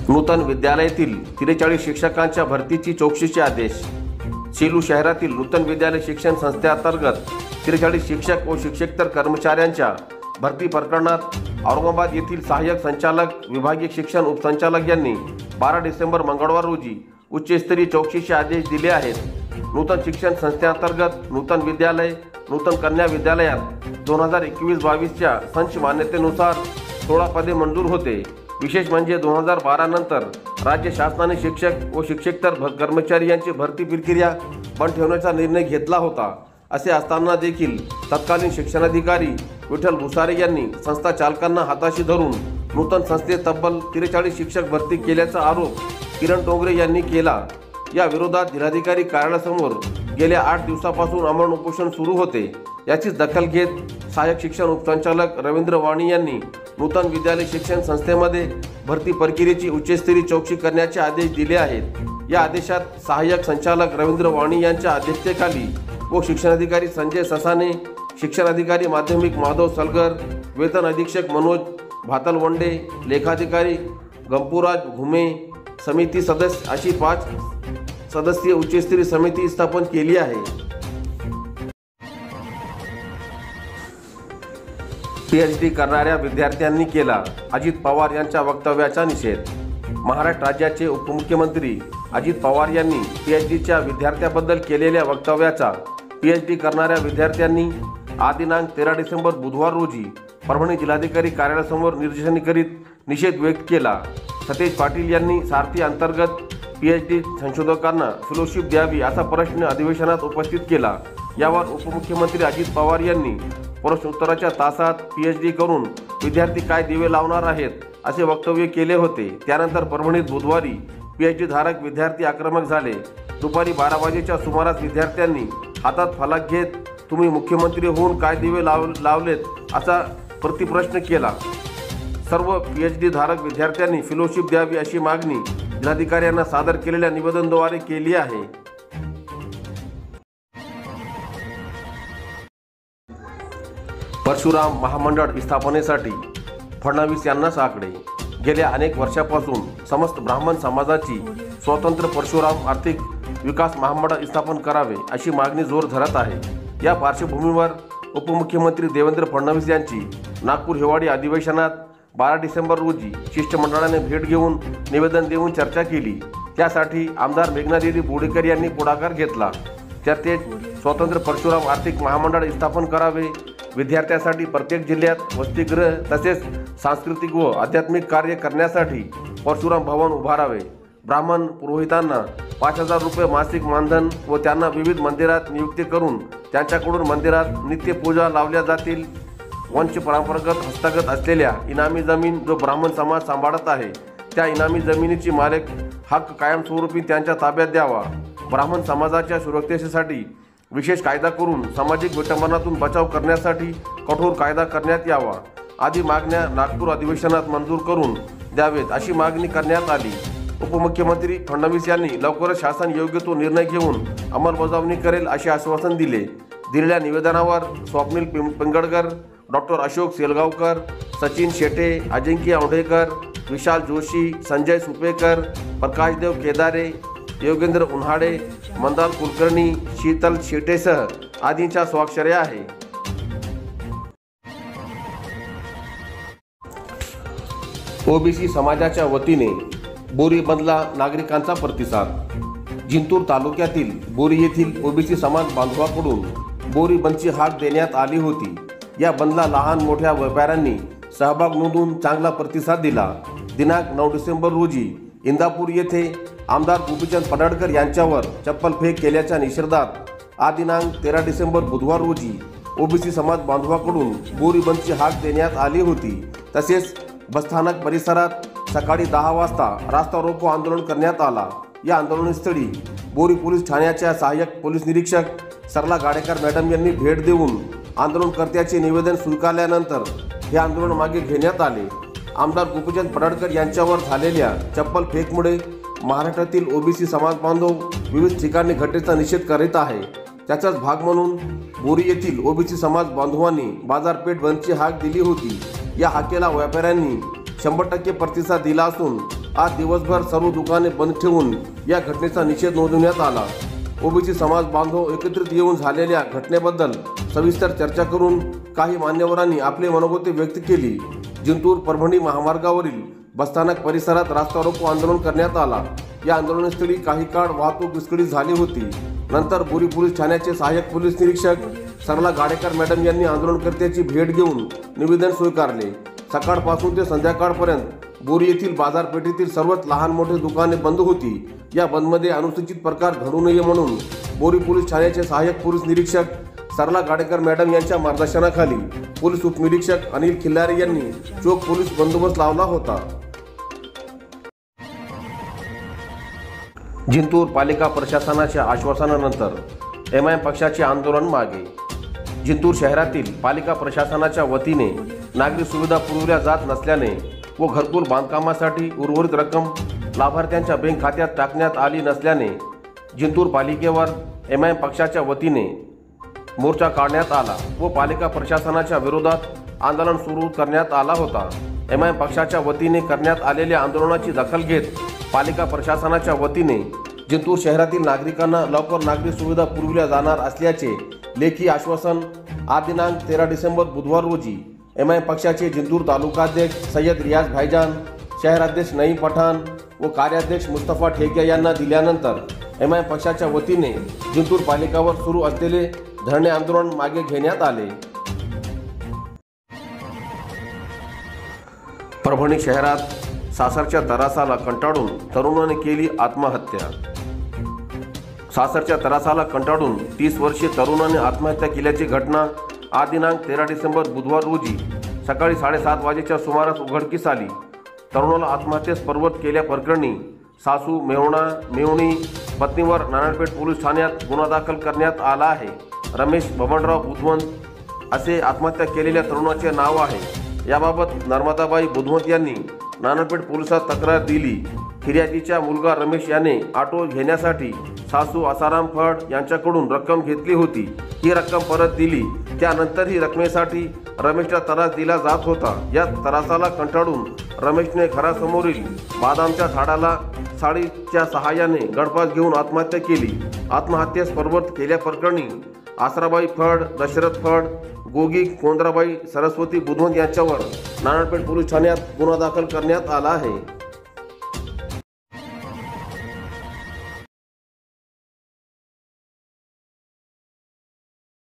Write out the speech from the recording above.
नूतन विद्यालयातील 43 शिक्षकांच्या भरतीची चौकशीचे आदेश। सेलू शहरातील नूतन विद्यालय शिक्षण संस्थेअंतर्गत 43 शिक्षक व शिक्षकेतर कर्मचाऱ्यांच्या भरती प्रकरणात औरंगाबाद येथील सहाय्यक संचालक विभागीय शिक्षण उपसंचालक यांनी 12 डिसेंबर मंगळवार रोजी उच्चस्तरीय चौकशीचे आदेश दिले आहेत। नूतन शिक्षण संस्थेअंतर्गत नूतन विद्यालय नूतन कन्या विद्यालयात 2021-22च्या संच मान्यतेनुसार 16 पदे मंजूर होते। विशेष म्हणजे 2012 नंतर राज्य शासनाने शिक्षक व शिक्षकेतर कर्मचारी यांची भरती प्रक्रिया बंद ठेवण्याचा निर्णय घेतला होता। असे असताना देखील तत्कालीन शिक्षणाधिकारी विठ्ठल भुसारे यांनी संस्था चालकांना हाताशी धरून नूतन संस्थेत तब्बल 43 शिक्षक भरती केल्याचा आरोप किरण डोंगरे यांनी केला। या विरोधात जिल्हाधिकारी कार्यालयासमोर गेल्या 8 दिवसापासून अमरण उपोषण सुरू होते। याची दखल घेत सहाय्यक शिक्षण उपसंचालक रवींद्र वाणी यांनी नूतन विद्यालय शिक्षण संस्थेमध्ये भरती प्रक्रियेची उच्चस्तरीय चौकशी करण्याचे आदेश दिले आहेत। या आदेशात सहाय्यक संचालक रवींद्र वाणी यांच्या अध्यक्षतेखाली व शिक्षणाधिकारी संजय ससाने, शिक्षणाधिकारी माध्यमिक माधव सलगर, वेतन अधीक्षक मनोज भातलवंडे, लेखाधिकारी गंपूराज घुमे, समिती सदस्य अशी 5 सदस्यीय उच्चस्तरीय समिती स्थापन केली आहे। पीएचडी करणाऱ्या विद्यार्थ्यांनी केला अजित पवार यांच्या वक्तव्याचा निषेध। महाराष्ट्र राज्याचे उपमुख्यमंत्री अजित पवार यांनी पीएचडीच्या विद्यार्थ्यांबद्दल केलेल्या वक्तव्याचा पीएचडी करणाऱ्या विद्यार्थ्यांनी आज दिनांक 13 डिसेंबर बुधवार रोजी परभणी जिल्हाधिकारी कार्यालयासमोर निदर्शने करीत निषेध व्यक्त केला। सतेज पाटील यांनी सारथी अंतर्गत पीएचडी संशोधकांना फेलोशिप द्यावी असा प्रश्न अधिवेशनात उपस्थित केला। यावर उपमुख्यमंत्री अजित पवार यांनी प्रश्नोत्तराच्या तासात पीएचडी करून विद्यार्थी काय दिवे लावणार आहेत असे वक्तव्य केले होते। त्यानंतर परभणीत बुधवारी पीएचडी धारक विद्यार्थी आक्रमक झाले। दुपारी 12 वाजेच्या सुमारास विद्यार्थ्यांनी हातात फलक घेत तुम्ही मुख्यमंत्री होऊन काय दिवे लावलेत असा प्रतिप्रश्न केला। सर्व पीएचडी धारक विद्यार्थ्यांनी फेलोशिप द्यावी अशी मागणी जिल्हाधिकाऱ्यांना सादर केलेल्या निवेदनाद्वारे केली आहे। परशुराम महामंडळ स्थापनेसाठी फडणवीस यांनाच आकडे। गेल्या अनेक वर्षापासून समस्त ब्राह्मण समाजाची स्वतंत्र परशुराम आर्थिक विकास महामंडळ स्थापन करावे अशी मागणी जोर धरत आहे। या पार्श्वभूमीवर उपमुख्यमंत्री देवेंद्र फडणवीस यांची नागपूर हिवाळी अधिवेशनात 12 डिसेंबर रोजी शिष्टमंडळाने भेट घेऊन निवेदन देऊन चर्चा केली। त्यासाठी आमदार मेघनादेवी बोडेकर यांनी पुढाकार घेतला। चर्चेत स्वतंत्र परशुराम आर्थिक महामंडळ स्थापन करावे, विद्यार्थ्यांसाठी प्रत्येक जिल्ह्यात वसतिगृह तसेच सांस्कृतिक व आध्यात्मिक कार्य करण्यासाठी परशुराम भवन उभारावे, ब्राह्मण पुरोहितांना 5,000 रुपये मासिक मानधन व त्यांना विविध मंदिरात नियुक्ती करून त्यांच्याकडून मंदिरात नित्यपूजा लावल्या जातील, वंश परंपरागत हस्तगत असलेल्या इनामी जमीन जो ब्राह्मण समाज सांभाळत आहे त्या इनामी जमिनीची मालक हक्क कायमस्वरूपी त्यांच्या ताब्यात द्यावा, ब्राह्मण समाजाच्या सुरक्षेसाठी विशेष कायदा करून सामाजिक विटंबनातून बचाव करण्यासाठी कठोर कायदा करण्यात यावा आदी मागण्या नागपूर अधिवेशनात मंजूर करून द्यावेत अशी मागणी करण्यात आली। उपमुख्यमंत्री फडणवीस यांनी लवकरच शासन योग्य तो निर्णय घेऊन अंमलबजावणी करेल असे आश्वासन दिले। दिलेल्या निवेदनावर स्वप्नील पिंगळकर, डॉक्टर अशोक सेलगावकर, सचिन शेटे, अजिंक्य औंढेकर, विशाल जोशी, संजय सुपेकर, प्रकाशदेव केदारे, योगेंद्र उन्हाळे, मंदाल कुलकर्णी, शीतल शेटेसह आदींच्या स्वाक्षऱ्या आहे। ओबीसी समाजाच्या वतीने बोरी बंदला नागरिकांचा प्रतिसाद। जिंतूर तालुक्यातील बोरी येथील ओबीसी समाज बांधवांकडून बोरी बंदची हाक देण्यात आली होती। या बंदला लहान मोठ्या व्यापाऱ्यांनी सहभाग नोंदवून चांगला प्रतिसाद दिला। दिनांक 9 डिसेंबर रोजी इंदापूर येथे आमदार गोपीचंद पडळकर यांच्यावर चप्पल फेक केल्याच्या निषेधार्थ आज दिनांक 13 डिसेंबर बुधवार रोजी ओबीसी समाज बांधवांकडून बोरी बंदची हाक देण्यात आली होती। तसेच बसस्थानक परिसरात सकाळी 10 वाजता रास्ता रोको आंदोलन करण्यात आला। या आंदोलनस्थळी बोरी पोलीस ठाण्याच्या सहाय्यक पोलीस निरीक्षक सरला गाडेकर मॅडम यांनी भेट देऊन आंदोलनकर्त्याचे निवेदन स्वीकारल्यानंतर हे आंदोलन मागे घेण्यात आले। आमदार गोपीचंद पडळकर यांच्यावर झालेल्या चप्पल फेकमुळे महाराष्ट्रातील ओबीसी समाज बांधव विविध ठिकाणी घटनेचा निषेध करीत आहे। त्याचाच भाग म्हणून बोरी येथील ओबीसी समाज बांधवांनी बाजारपेठ बंदची हाक दिली होती। या हाकेला व्यापाऱ्यांनी 100% प्रतिसाद दिला असून आज दिवसभर सर्व दुकाने बंद ठेवून या घटनेचा निषेध नोंदवण्यात आला। ओबीसी समाज बांधव एकत्रित येऊन झालेल्या घटनेबद्दल सविस्तर चर्चा करून काही मान्यवरांनी आपले मनोगत व्यक्त केली। जिंतूर परभणी महामार्गावरील बसस्थानक परिसरात रास्ता रोको आंदोलन करण्यात आला। या आंदोलनस्थळी काही काळ वाहतूक विस्कळीत झाली होती। नंतर बोरी पोलीस ठाण्याचे सहाय्यक पोलीस निरीक्षक सरला गाडेकर मॅडम यांनी आंदोलनकर्त्याची भेट घेऊन निवेदन स्वीकारले। सकाळपासून ते संध्याकाळपर्यंत बोरी येथील बाजारपेठेतील सर्वच लहान मोठे दुकाने बंद होती। या बंदमध्ये अनुचित प्रकार घडू नये म्हणून बोरी पोलीस ठाण्याचे सहाय्यक पोलीस निरीक्षक सरला गाडेकर मॅडम यांच्या मार्गदर्शनाखाली पोलीस उपनिरीक्षक अनिल खिल्लारे यांनी चोख पोलीस बंदोबस्त लावला होता। जिंतूर पालिका प्रशासनाच्या आश्वासनानंतर एमआयएम पक्षाचे आंदोलन मागे। जिंतूर शहरातील पालिका प्रशासनाच्या वतीने नागरी सुविधा पुरवल्या जात नसल्याने व घरकुल बांधकामासाठी उर्वरित रक्कम लाभार्थ्यांच्या बँक खात्यात टाकण्यात आली नसल्याने जिंतूर पालिकेवर एमआयएम पक्षाच्या वतीने मोर्चा काढण्यात आला व पालिका प्रशासनाच्या विरोधात आंदोलन सुरू करण्यात आला होता। एमआयएम पक्षाच्या वतीने करण्यात आलेल्या आंदोलनाची दखल घेत पालिका प्रशासनाच्या वतीने जिंतूर शहरातील नागरिकांना लवकर नागरी सुविधा पुरविल्या जाणार असल्याचे लेखी आश्वासन आज दिनांक 13 डिसेंबर बुधवार रोजी एमआयएम पक्षाचे जिंतूर तालुकाध्यक्ष सय्यद रियाज भाईजान, शहराध्यक्ष नईम पठाण व कार्याध्यक्ष मुस्तफा ठेकिया यांना दिल्यानंतर एमआयएम पक्षाच्या वतीने जिंतूर पालिकावर सुरू असलेले धरणे आंदोलन मागे घेण्यात आले। परभणी शहरात सासरच्या त्रासाला कंटाळून तरुणाने केली आत्महत्या। सासरच्या त्रासाला कंटाळून 30 वर्षीय तरुणाने आत्महत्या केल्याची घटना आज दिनांक 13 डिसेंबर बुधवार रोजी सकाळी 7:30 वाजेच्या सुमारास उघडकीस आली। तरुणाला आत्महत्येस प्रवृत्त केल्याप्रकरणी सासू मेवणी पत्नीवर नारायणपेठ पोलीस ठाण्यात गुन्हा दाखल करण्यात आला आहे। रमेश बबनराव बुधवंत असे आत्महत्या केलेल्या तरुणाचे नाव आहे। याबाबत नर्मदाबाई बुधवंत यांनी नारायणपेठ पोलिसात तक्रार दिली। फिर्यादीचा मुलगा रमेश याने ऑटो घेण्यासाठी सासू आसाराम फड यांच्याकडून रक्कम घेतली होती। ही रक्कम परत दिली। त्यानंतर ही रकमेसाठी रमेशला त्रास दिला जात होता। या त्रासाला कंटाळून रमेशने घरासमोरील बदामच्या झाडाला साडीच्या सहाय्याने गळफास घेऊन आत्महत्या केली। आत्महत्येस प्रवृत्त केल्याप्रकरणी आसराबाई फड, दशरथ फड, गोगी कोंद्राबाई, सरस्वती बुधवंत यांच्यावर नारायणपेठ पोलीस ठाण्यात गुन्हा दाखल करण्यात आला आहे।